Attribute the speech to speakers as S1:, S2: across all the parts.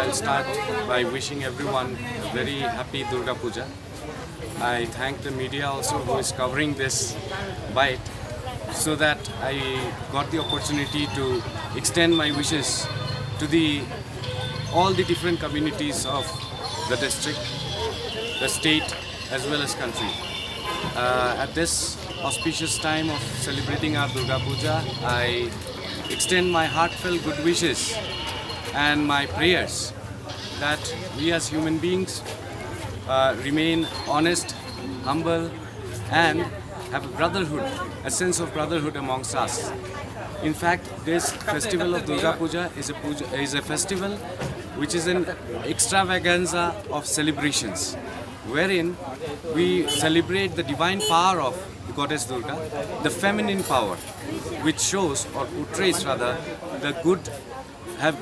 S1: I'll start by wishing everyone a very happy Durga Puja. I thank the media also who is covering this bite so that I got the opportunity to extend my wishes to all the different communities of the district, the state as well as country. At this auspicious time of celebrating our Durga Puja, I extend my heartfelt good wishes and my prayers that we as human beings remain honest, humble and have a brotherhood, a sense of brotherhood amongst us. In fact, this festival of Durga Puja is a festival which is an extravaganza of celebrations, wherein we celebrate the divine power of the goddess Durga, the feminine power, which shows or portrays rather the good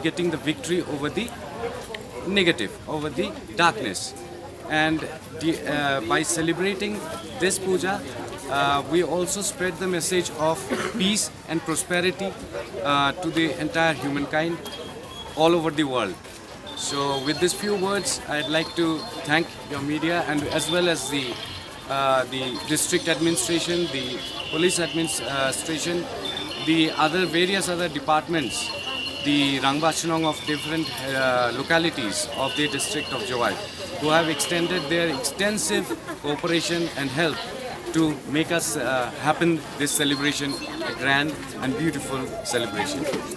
S1: getting the victory over the negative, over the darkness. And by celebrating this puja, we also spread the message of peace and prosperity to the entire humankind all over the world. So with these few words, I'd like to thank your media and as well as the district administration, the police administration, the various other departments, the Rangbachanong of different localities of the district of Jowai, who have extended their extensive cooperation and help to make us happen this celebration, a grand and beautiful celebration. Thank you.